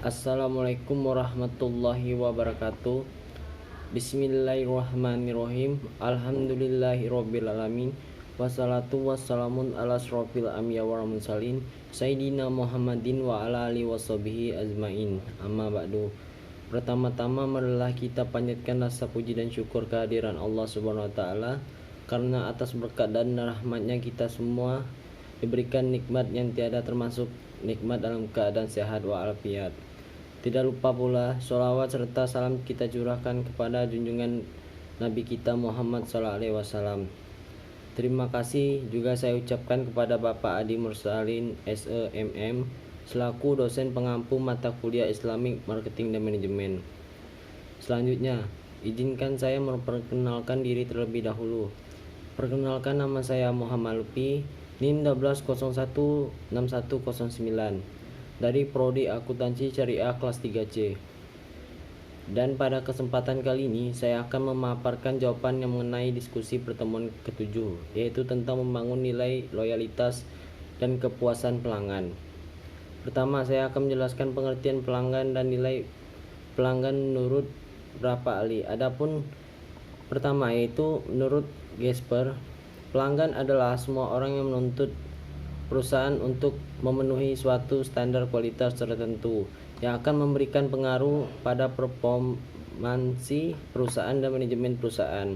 Assalamualaikum warahmatullahi wabarakatuh. Bismillahirrahmanirrahim. Alhamdulillahirrabbilalamin. Wassalatu wassalamun ala asrofil anbiya wal mursalin Sayyidina Muhammadin wa ala alihi washabihi ajmain. Amma ba'du. Pertama-tama marilah kita panjatkan rasa puji dan syukur kehadiran Allah Subhanahu wa taala, karena atas berkat dan rahmatnya kita semua diberikan nikmat yang tiada termasuk nikmat dalam keadaan sehat walafiat. Tidak lupa pula sholawat serta salam kita curahkan kepada junjungan Nabi kita Muhammad SAW. Terima kasih juga saya ucapkan kepada Bapak Adi Mursalin SEMM selaku dosen pengampu mata kuliah Islamic Marketing dan Manajemen. Selanjutnya, izinkan saya memperkenalkan diri terlebih dahulu. Perkenalkan, nama saya Muhammad Lutfi, NIM 12016109 dari Prodi Akuntansi Syariah kelas 3C. Dan pada kesempatan kali ini saya akan memaparkan jawaban yang mengenai diskusi pertemuan ke-7, yaitu tentang membangun nilai loyalitas dan kepuasan pelanggan. Pertama, saya akan menjelaskan pengertian pelanggan dan nilai pelanggan menurut beberapa ahli. Adapun pertama, yaitu menurut Gesper, pelanggan adalah semua orang yang menuntut perusahaan untuk memenuhi suatu standar kualitas tertentu yang akan memberikan pengaruh pada performansi perusahaan dan manajemen perusahaan.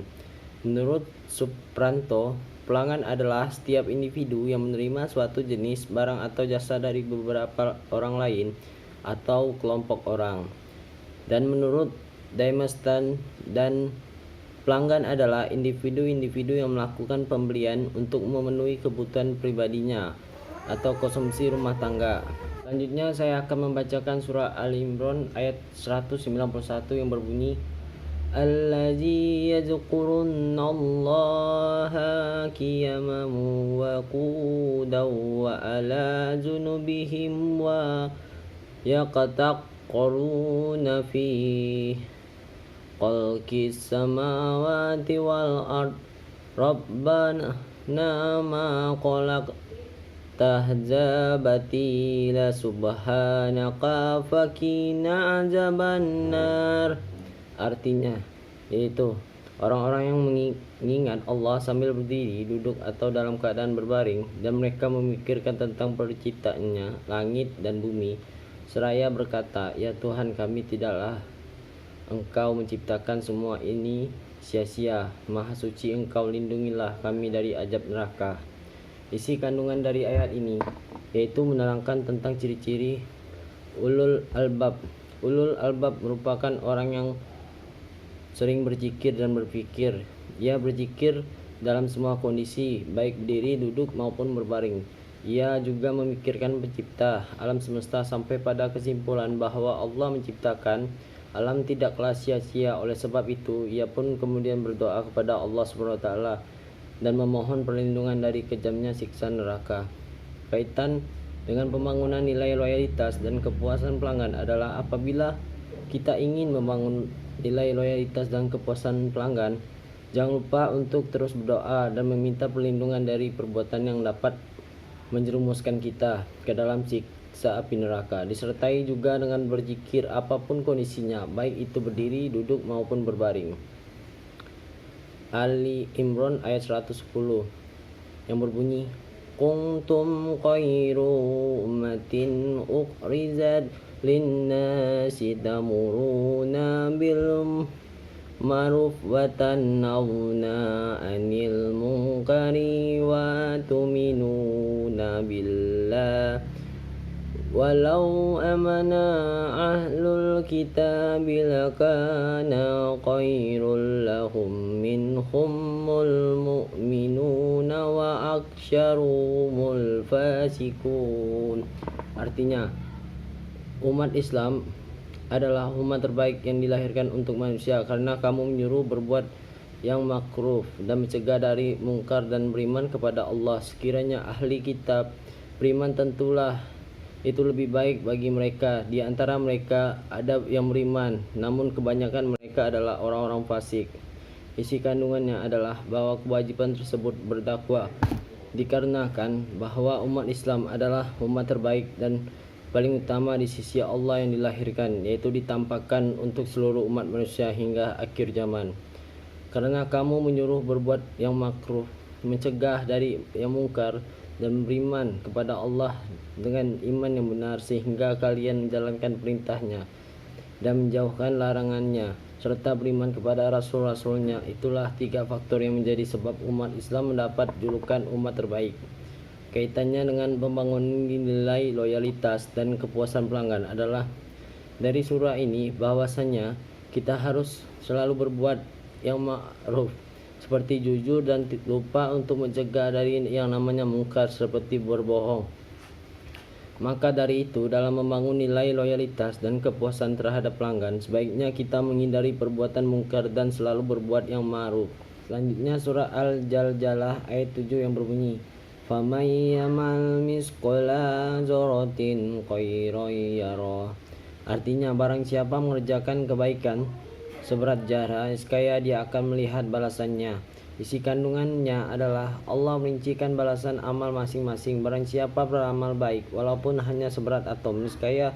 Menurut Supranto, pelanggan adalah setiap individu yang menerima suatu jenis barang atau jasa dari beberapa orang lain atau kelompok orang. Dan menurut Dimestan dan pelanggan adalah individu-individu yang melakukan pembelian untuk memenuhi kebutuhan pribadinya atau konsumsi rumah tangga. Selanjutnya saya akan membacakan surah Al-Imran ayat 191 yang berbunyi, Allazi yazkurunallaha qiyaman wa qu'udan wa ala junubihim wa yaqtaqaruna fi khalqis samawati wal ard rabbana ma khalaqta batila subhanaka faqina azabannar. Artinya yaitu orang-orang yang mengingat Allah sambil berdiri, duduk atau dalam keadaan berbaring, dan mereka memikirkan tentang penciptaannya langit dan bumi, seraya berkata, ya Tuhan kami, tidaklah Engkau menciptakan semua ini sia-sia. Maha suci Engkau, lindungilah kami dari azab neraka. Isi kandungan dari ayat ini yaitu menerangkan tentang ciri-ciri ulul albab. Ulul albab merupakan orang yang sering berzikir dan berpikir. Ia berzikir dalam semua kondisi, baik berdiri, duduk maupun berbaring. Ia juga memikirkan pencipta alam semesta sampai pada kesimpulan bahwa Allah menciptakan alam tidaklah sia-sia. Oleh sebab itu, ia pun kemudian berdoa kepada Allah SWT dan memohon perlindungan dari kejamnya siksa neraka. Kaitan dengan pembangunan nilai loyalitas dan kepuasan pelanggan adalah apabila kita ingin membangun nilai loyalitas dan kepuasan pelanggan, jangan lupa untuk terus berdoa dan meminta perlindungan dari perbuatan yang dapat menjerumuskan kita ke dalam siksa api neraka, disertai juga dengan berzikir apapun kondisinya, baik itu berdiri, duduk maupun berbaring. Ali Imran ayat 110 yang berbunyi, kuntum khairu ummatin ukhrizat linnasi tamuruna bil ma'ruf wa tanhauna 'anil munkari wa tu'minuna billah walau amana ahlul kitabi lakana khairul lahum minhumul mu'minuna wa aksyarumul fasikun. Artinya, umat Islam adalah umat terbaik yang dilahirkan untuk manusia, karena kamu menyuruh berbuat yang makruh dan mencegah dari mungkar dan beriman kepada Allah. Sekiranya ahli kitab beriman, tentulah itu lebih baik bagi mereka. Di antara mereka ada yang beriman, namun kebanyakan mereka adalah orang-orang fasik. Isi kandungannya adalah bahwa kewajiban tersebut berdakwah dikarenakan bahwa umat Islam adalah umat terbaik dan paling utama di sisi Allah yang dilahirkan, yaitu ditampakkan untuk seluruh umat manusia hingga akhir zaman. Karena kamu menyuruh berbuat yang makruh, mencegah dari yang mungkar, dan beriman kepada Allah dengan iman yang benar, sehingga kalian menjalankan perintahnya dan menjauhkan larangannya, serta beriman kepada rasul-rasulnya. Itulah 3 faktor yang menjadi sebab umat Islam mendapat julukan umat terbaik. Kaitannya dengan pembangunan nilai loyalitas dan kepuasan pelanggan adalah dari surah ini bahwasanya kita harus selalu berbuat yang ma'ruf seperti jujur dan lupa untuk mencegah dari yang namanya mungkar seperti berbohong. Maka dari itu, dalam membangun nilai loyalitas dan kepuasan terhadap pelanggan, sebaiknya kita menghindari perbuatan mungkar dan selalu berbuat yang ma'ruf. Selanjutnya surah Al-Jaljalah ayat 7 yang berbunyi, فَمَنْ يَعْمَلْ مِثْقَالَ ذَرَّةٍ خَيْرًا يَرَهُ. Artinya, barang siapa mengerjakan kebaikan seberat zarah, niscaya dia akan melihat balasannya. Isi kandungannya adalah Allah merincikan balasan amal masing-masing. Barang siapa beramal baik walaupun hanya seberat atom, niscaya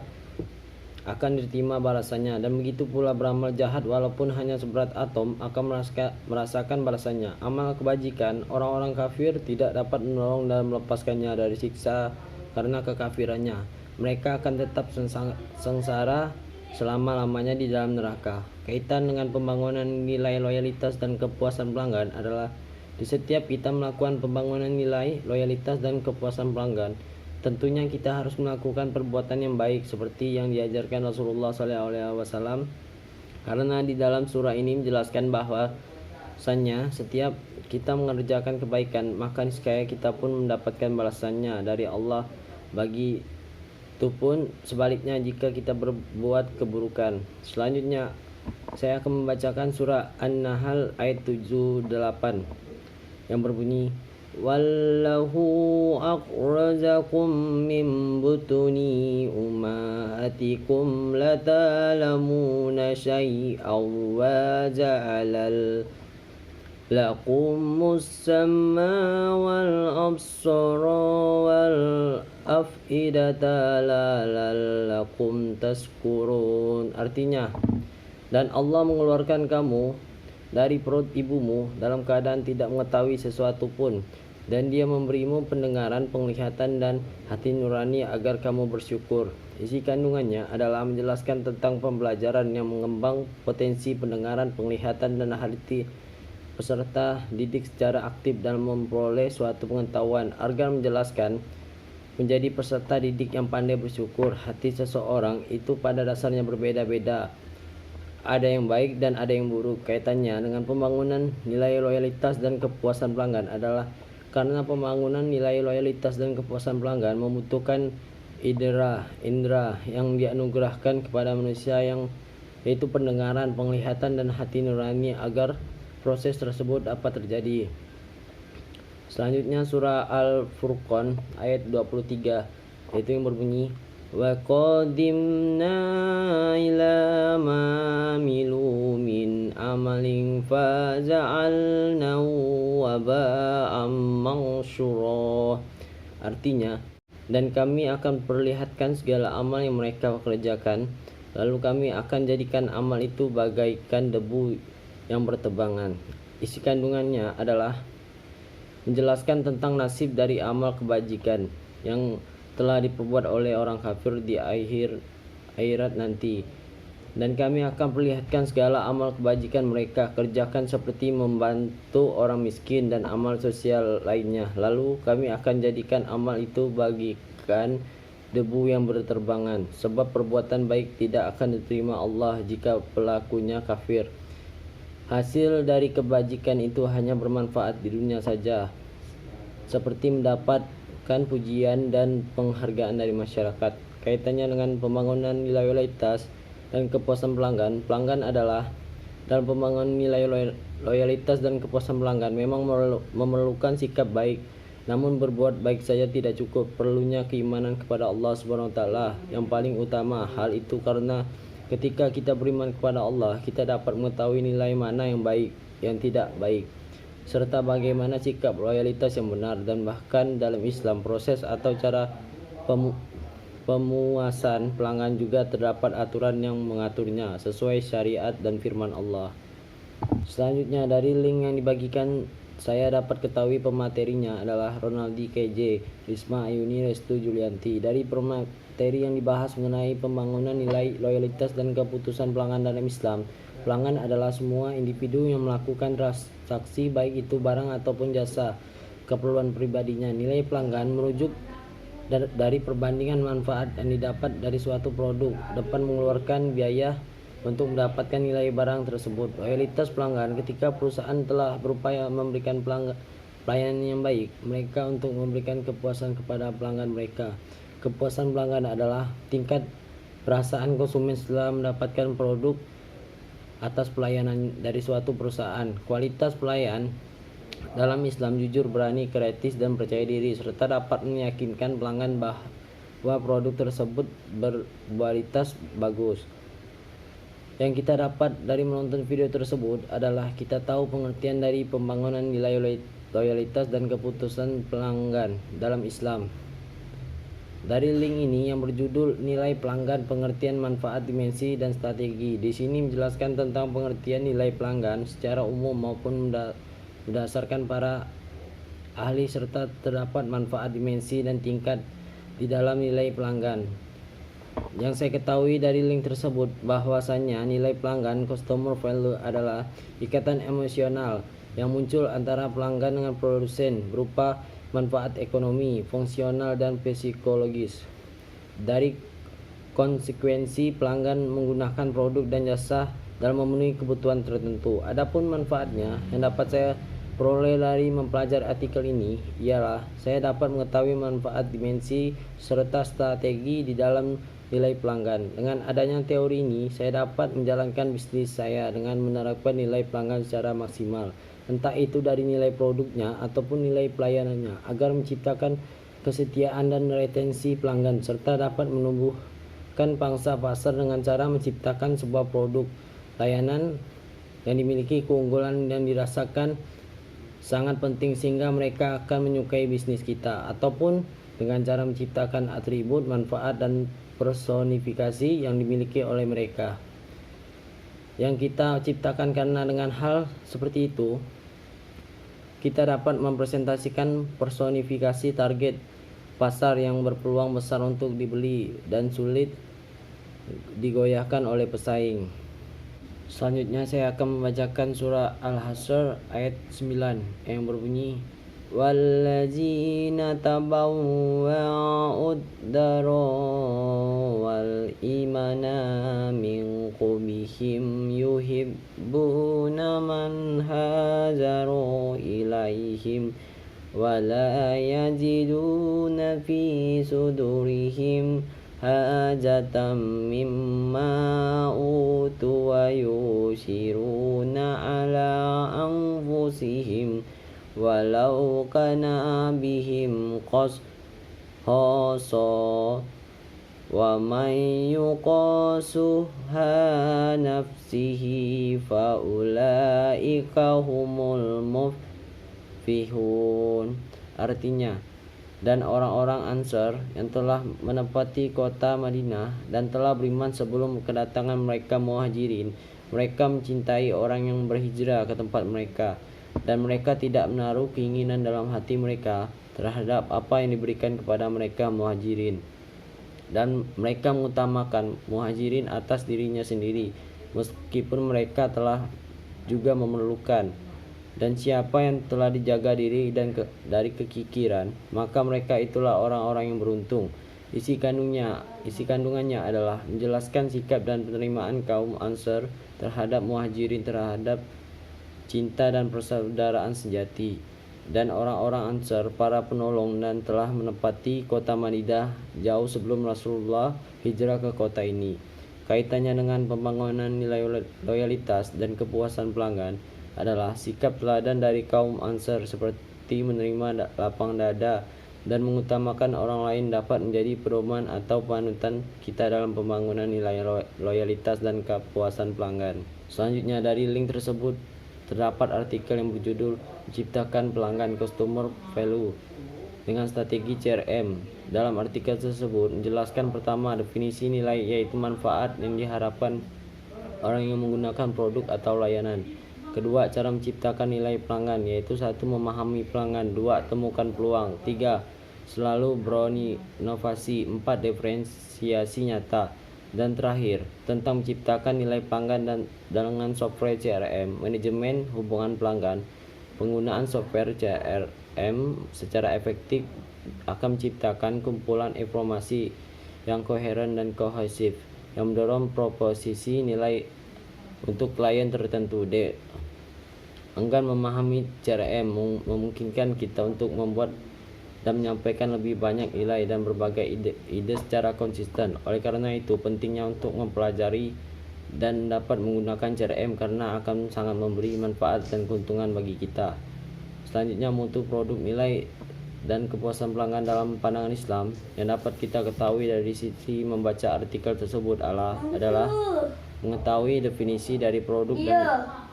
akan diterima balasannya, dan begitu pula beramal jahat walaupun hanya seberat atom akan merasakan balasannya. Amal kebajikan orang-orang kafir tidak dapat menolong dan melepaskannya dari siksa karena kekafirannya. Mereka akan tetap sengsara selama-lamanya di dalam neraka. Kaitan dengan pembangunan nilai loyalitas dan kepuasan pelanggan adalah di setiap kita melakukan pembangunan nilai loyalitas dan kepuasan pelanggan, tentunya kita harus melakukan perbuatan yang baik seperti yang diajarkan Rasulullah SAW, karena di dalam surah ini menjelaskan bahwasanya setiap kita mengerjakan kebaikan maka niscaya kita pun mendapatkan balasannya dari Allah. Begitupun sebaliknya jika kita berbuat keburukan. Selanjutnya saya akan membacakan surah An-Nahl ayat 78 yang berbunyi, Wallahu akhrajakum min butuni ummahatikum lata'lamuna syai'aw wa ja'alal lakumus sam'a wal absara wal af'idata la'allakum tashkurun. Artinya, dan Allah mengeluarkan kamu dari perut ibumu dalam keadaan tidak mengetahui sesuatu pun, dan dia memberimu pendengaran, penglihatan, dan hati nurani agar kamu bersyukur. Isi kandungannya adalah menjelaskan tentang pembelajaran yang mengembang potensi pendengaran, penglihatan, dan hati peserta didik secara aktif dalam memperoleh suatu pengetahuan agar menjelaskan menjadi peserta didik yang pandai bersyukur. Hati seseorang itu pada dasarnya berbeda-beda, ada yang baik dan ada yang buruk. Kaitannya dengan pembangunan nilai loyalitas dan kepuasan pelanggan adalah karena pembangunan nilai loyalitas dan kepuasan pelanggan membutuhkan indera yang dianugerahkan kepada manusia, yang yaitu pendengaran, penglihatan, dan hati nurani agar proses tersebut dapat terjadi. Selanjutnya surah Al-Furqan ayat 23 yaitu yang berbunyi, wa qadimna ila ma milu min amalin faja'alnahu waba'am mansyura. Artinya, dan kami akan perlihatkan segala amal yang mereka kerjakan, lalu kami akan jadikan amal itu bagaikan debu yang bertebangan. Isi kandungannya adalah menjelaskan tentang nasib dari amal kebajikan yang telah diperbuat oleh orang kafir di akhirat nanti, dan kami akan perlihatkan segala amal kebajikan mereka kerjakan seperti membantu orang miskin dan amal sosial lainnya, lalu kami akan jadikan amal itu bagikan debu yang berterbangan, sebab perbuatan baik tidak akan diterima Allah jika pelakunya kafir. Hasil dari kebajikan itu hanya bermanfaat di dunia saja, seperti mendapatkan pujian dan penghargaan dari masyarakat. Kaitannya dengan pembangunan nilai loyalitas dan kepuasan pelanggan. Pelanggan adalah dalam pembangunan nilai loyalitas dan kepuasan pelanggan memang memerlukan sikap baik, namun berbuat baik saja tidak cukup. Perlunya keimanan kepada Allah Subhanahu wa taala yang paling utama. Hal itu karena ketika kita beriman kepada Allah, kita dapat mengetahui nilai mana yang baik, yang tidak baik, serta bagaimana sikap loyalitas yang benar. Dan bahkan dalam Islam, proses atau cara pemuasan pelanggan juga terdapat aturan yang mengaturnya sesuai syariat dan firman Allah. Selanjutnya dari link yang dibagikan saya dapat ketahui pematerinya adalah Ronaldi KJ, Risma Ayuni, Restu Julianti. Dari pemateri yang dibahas mengenai pembangunan nilai loyalitas dan keputusan pelanggan dalam Islam, pelanggan adalah semua individu yang melakukan transaksi baik itu barang ataupun jasa keperluan pribadinya. Nilai pelanggan merujuk dari perbandingan manfaat yang didapat dari suatu produk dapat mengeluarkan biaya untuk mendapatkan nilai barang tersebut. Loyalitas pelanggan ketika perusahaan telah berupaya memberikan pelayanan yang baik mereka untuk memberikan kepuasan kepada pelanggan mereka. Kepuasan pelanggan adalah tingkat perasaan konsumen setelah mendapatkan produk atas pelayanan dari suatu perusahaan. Kualitas pelayan dalam Islam jujur, berani, kreatif, dan percaya diri serta dapat meyakinkan pelanggan bahwa produk tersebut berkualitas bagus. Yang kita dapat dari menonton video tersebut adalah kita tahu pengertian dari pembangunan nilai loyalitas dan keputusan pelanggan dalam Islam. Dari link ini yang berjudul Nilai Pelanggan, Pengertian Manfaat, Dimensi, dan Strategi. Di sini menjelaskan tentang pengertian nilai pelanggan secara umum maupun berdasarkan para ahli serta terdapat manfaat, dimensi, dan tingkat di dalam nilai pelanggan. Yang saya ketahui dari link tersebut bahwasannya nilai pelanggan customer value adalah ikatan emosional yang muncul antara pelanggan dengan produsen berupa manfaat ekonomi, fungsional, dan psikologis. Dari konsekuensi pelanggan menggunakan produk dan jasa dalam memenuhi kebutuhan tertentu. Adapun manfaatnya yang dapat saya peroleh dari mempelajari artikel ini ialah saya dapat mengetahui manfaat, dimensi, serta strategi di dalam nilai pelanggan. Dengan adanya teori ini, saya dapat menjalankan bisnis saya dengan menerapkan nilai pelanggan secara maksimal, entah itu dari nilai produknya ataupun nilai pelayanannya, agar menciptakan kesetiaan dan retensi pelanggan, serta dapat menumbuhkan pangsa pasar dengan cara menciptakan sebuah produk layanan yang dimiliki keunggulan dan dirasakan sangat penting sehingga mereka akan menyukai bisnis kita, ataupun dengan cara menciptakan atribut, manfaat, dan personifikasi yang dimiliki oleh mereka yang kita ciptakan. Karena dengan hal seperti itu kita dapat mempresentasikan personifikasi target pasar yang berpeluang besar untuk dibeli dan sulit digoyahkan oleh pesaing. Selanjutnya saya akan membacakan surah Al-Hasyr ayat 9 yang berbunyi walladzina tabawwa'ud dara wal imana min qablihim yuhibbuna man hajaru ilaihim wala yajiduna fi sudurihim hajatan mimma utu wa yusiruna ala anfusihim walau kana bihim khassa wa man yuqasuha nafsihi fa ulaika humul muflihun. Artinya, dan orang-orang Ansar yang telah menempati kota Madinah dan telah beriman sebelum kedatangan mereka Muhajirin, mereka mencintai orang yang berhijrah ke tempat mereka, dan mereka tidak menaruh keinginan dalam hati mereka terhadap apa yang diberikan kepada mereka Muhajirin, dan mereka mengutamakan Muhajirin atas dirinya sendiri meskipun mereka telah juga memerlukan. Dan siapa yang telah dijaga diri dari kekikiran, maka mereka itulah orang-orang yang beruntung. Isi kandungannya adalah menjelaskan sikap dan penerimaan kaum Ansar terhadap Muhajirin, terhadap cinta dan persaudaraan sejati. Dan orang-orang Ansar para penolong dan telah menempati kota Madinah jauh sebelum Rasulullah hijrah ke kota ini. Kaitannya dengan pembangunan nilai loyalitas dan kepuasan pelanggan adalah sikap teladan dari kaum Ansar seperti menerima lapang dada dan mengutamakan orang lain dapat menjadi pedoman atau panutan kita dalam pembangunan nilai loyalitas dan kepuasan pelanggan. Selanjutnya dari link tersebut terdapat artikel yang berjudul Menciptakan Pelanggan Customer Value dengan Strategi CRM Dalam artikel tersebut menjelaskan pertama definisi nilai, yaitu manfaat yang diharapkan orang yang menggunakan produk atau layanan. Kedua, cara menciptakan nilai pelanggan, yaitu satu, memahami pelanggan. Dua, temukan peluang. Tiga, selalu berinovasi. Empat, diferensiasi nyata. Dan terakhir, tentang menciptakan nilai pelanggan dan dengan software CRM, manajemen hubungan pelanggan. Penggunaan software CRM secara efektif akan menciptakan kumpulan informasi yang koheren dan kohesif yang mendorong proposisi nilai untuk klien tertentu. D. Enggan memahami CRM memungkinkan kita untuk membuat dan menyampaikan lebih banyak nilai dan berbagai ide secara konsisten. Oleh karena itu, pentingnya untuk mempelajari dan dapat menggunakan CRM karena akan sangat memberi manfaat dan keuntungan bagi kita. Selanjutnya, mutu produk, nilai dan kepuasan pelanggan dalam pandangan Islam yang dapat kita ketahui dari sisi membaca artikel tersebut adalah mengetahui definisi dari produk dan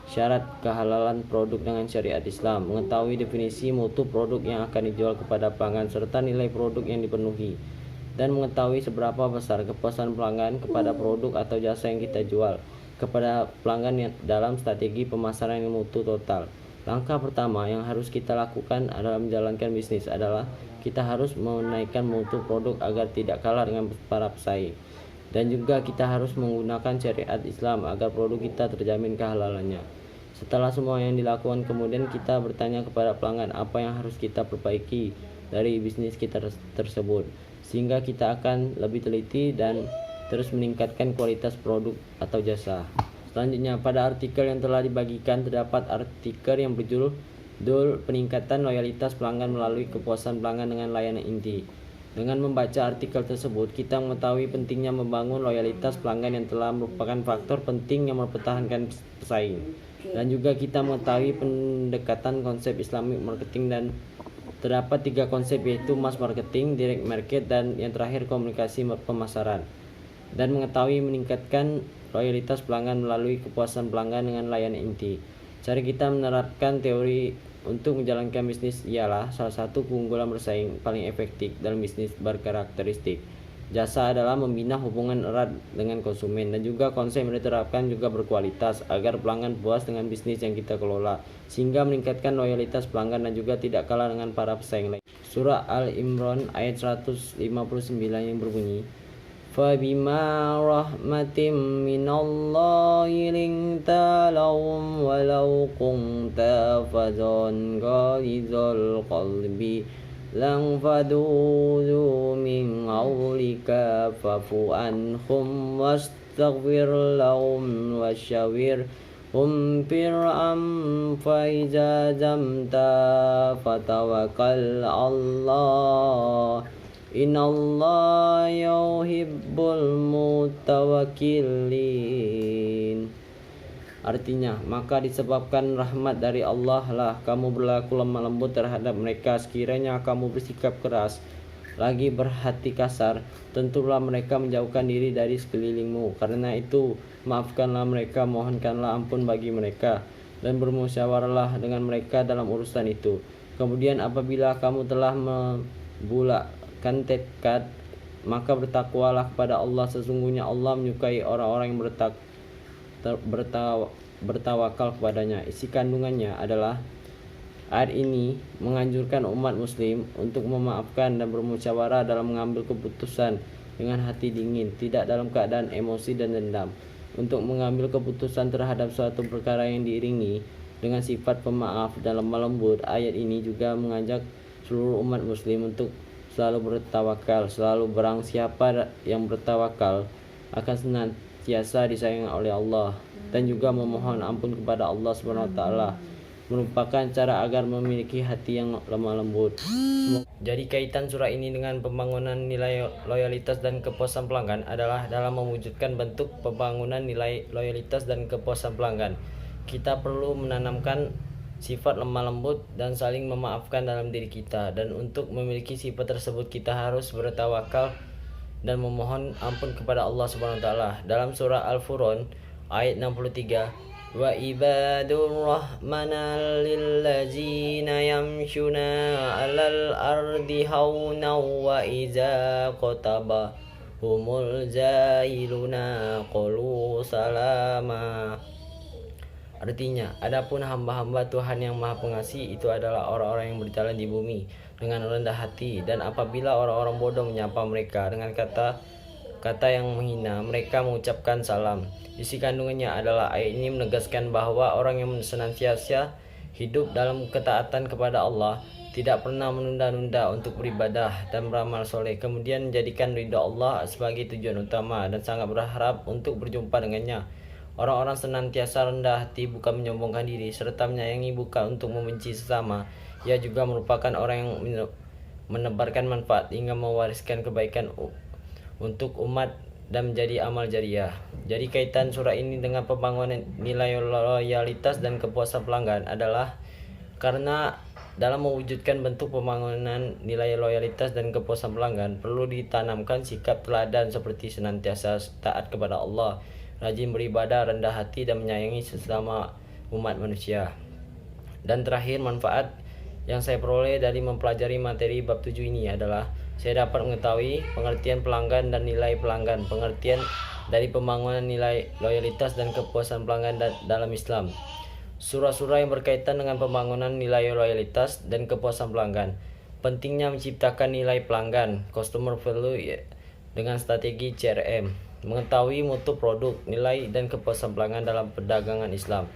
syarat kehalalan produk dengan syariat Islam, mengetahui definisi mutu produk yang akan dijual kepada pelanggan serta nilai produk yang dipenuhi, dan mengetahui seberapa besar kepuasan pelanggan kepada produk atau jasa yang kita jual kepada pelanggan dalam strategi pemasaran yang mutu total. Langkah pertama yang harus kita lakukan adalah menjalankan bisnis adalah kita harus menaikkan mutu produk agar tidak kalah dengan para pesaing. Dan juga kita harus menggunakan syariat Islam agar produk kita terjamin kehalalannya. Setelah semua yang dilakukan, kemudian kita bertanya kepada pelanggan apa yang harus kita perbaiki dari bisnis kita tersebut, sehingga kita akan lebih teliti dan terus meningkatkan kualitas produk atau jasa. Selanjutnya, pada artikel yang telah dibagikan terdapat artikel yang berjudul peningkatan loyalitas pelanggan melalui kepuasan pelanggan dengan layanan inti. Dengan membaca artikel tersebut, kita mengetahui pentingnya membangun loyalitas pelanggan yang telah merupakan faktor penting yang mempertahankan pesaing. Dan juga kita mengetahui pendekatan konsep Islamic marketing dan terdapat 3 konsep, yaitu mass marketing, direct market, dan yang terakhir komunikasi pemasaran. Dan mengetahui meningkatkan loyalitas pelanggan melalui kepuasan pelanggan dengan layanan inti. Cara kita menerapkan teori untuk menjalankan bisnis ialah salah satu keunggulan bersaing paling efektif dalam bisnis berkarakteristik jasa adalah membina hubungan erat dengan konsumen, dan juga konsep yang diterapkan juga berkualitas agar pelanggan puas dengan bisnis yang kita kelola sehingga meningkatkan loyalitas pelanggan dan juga tidak kalah dengan para pesaing lain. Surah Al-Imran ayat 159 yang berbunyi, فَبِمَا رَحْمَةٍ مِّنَ اللَّهِ لِنتَ لَهُمْ وَلَوْ كُنتَ فَظًّا غَلِيظَ الْقَلْبِ لَانفَضُّوا مِنْ حَوْلِكَ فَاعْفُ عَنْهُمْ وَاسْتَغْفِرْ لَهُمْ وَشَاوِرْهُمْ فِي الْأَمْرِ فَإِذَا عَزَمْتَ فَتَوَكَّلْ عَلَى اللَّهِ Innallaha yuhibbul mutawakkilin. Artinya, maka disebabkan rahmat dari Allah lah kamu berlaku lemah lembut terhadap mereka. Sekiranya kamu bersikap keras lagi berhati kasar, tentulah mereka menjauhkan diri dari sekelilingmu. Karena itu, maafkanlah mereka, mohonkanlah ampun bagi mereka, dan bermusyawarahlah dengan mereka dalam urusan itu. Kemudian apabila kamu telah membulatkan tekad, maka bertakwalah kepada Allah. Sesungguhnya Allah menyukai orang-orang yang bertawakal kepadanya. Isi kandungannya adalah ayat ini menganjurkan umat muslim untuk memaafkan dan bermusyawarah dalam mengambil keputusan dengan hati dingin, tidak dalam keadaan emosi dan dendam. Untuk mengambil keputusan terhadap suatu perkara yang diiringi dengan sifat pemaaf dan lemah lembut, ayat ini juga mengajak seluruh umat muslim untuk selalu bertawakal. Selalu barang siapa yang bertawakal akan senantiasa disayangi oleh Allah, dan juga memohon ampun kepada Allah SWT merupakan cara agar memiliki hati yang lemah lembut. Jadi kaitan surah ini dengan pembangunan nilai loyalitas dan kepuasan pelanggan adalah dalam mewujudkan bentuk pembangunan nilai loyalitas dan kepuasan pelanggan. Kita perlu menanamkan sifat lemah lembut dan saling memaafkan dalam diri kita, dan untuk memiliki sifat tersebut kita harus bertawakal dan memohon ampun kepada Allah SWT. Dalam surah Al-Furqan ayat 63 Wa ibadur rahmanal lillazina yamshuna 'alal ardi hauna wa iza qatabahumul jahiluna qalu salama. Artinya, adapun hamba-hamba Tuhan yang Maha Pengasih itu adalah orang-orang yang berjalan di bumi dengan rendah hati, dan apabila orang-orang bodoh menyapa mereka dengan kata yang menghina, mereka mengucapkan salam. Isi kandungannya adalah ayat ini menegaskan bahwa orang yang senantiasa hidup dalam ketaatan kepada Allah, tidak pernah menunda-nunda untuk beribadah dan beramal soleh, kemudian menjadikan ridha Allah sebagai tujuan utama dan sangat berharap untuk berjumpa dengannya. Orang-orang senantiasa rendah hati, bukan menyombongkan diri, serta menyayangi, bukan untuk membenci sesama. Ia juga merupakan orang yang menebarkan manfaat hingga mewariskan kebaikan untuk umat dan menjadi amal jariah. Jadi kaitan surah ini dengan pembangunan nilai loyalitas dan kepuasan pelanggan adalah karena dalam mewujudkan bentuk pembangunan nilai loyalitas dan kepuasan pelanggan perlu ditanamkan sikap teladan seperti senantiasa taat kepada Allah, rajin beribadah, rendah hati, dan menyayangi sesama umat manusia. Dan terakhir, manfaat yang saya peroleh dari mempelajari materi bab 7 ini adalah saya dapat mengetahui pengertian pelanggan dan nilai pelanggan, pengertian dari pembangunan nilai loyalitas dan kepuasan pelanggan dalam Islam, surah-surah yang berkaitan dengan pembangunan nilai loyalitas dan kepuasan pelanggan, pentingnya menciptakan nilai pelanggan, customer value dengan strategi CRM, mengetahui mutu produk, nilai dan kepuasan pelanggan dalam perdagangan Islam,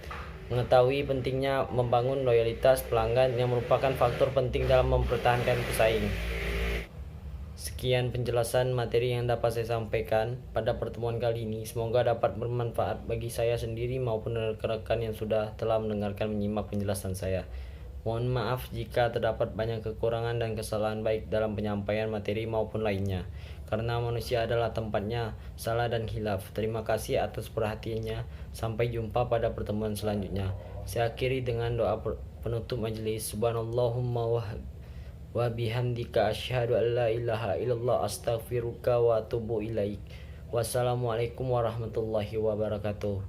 mengetahui pentingnya membangun loyalitas pelanggan yang merupakan faktor penting dalam mempertahankan pesaing. Sekian penjelasan materi yang dapat saya sampaikan pada pertemuan kali ini. Semoga dapat bermanfaat bagi saya sendiri maupun rekan-rekan yang sudah telah mendengarkan menyimak penjelasan saya. Mohon maaf jika terdapat banyak kekurangan dan kesalahan baik dalam penyampaian materi maupun lainnya, karena manusia adalah tempatnya salah dan khilaf. Terima kasih atas perhatiannya. Sampai jumpa pada pertemuan selanjutnya. Saya akhiri dengan doa penutup majelis. Subhanallahumma wa bihamdika asyhadu an la ilaha illallah astaghfiruka wa atubu ilaik. Wassalamualaikum warahmatullahi wabarakatuh.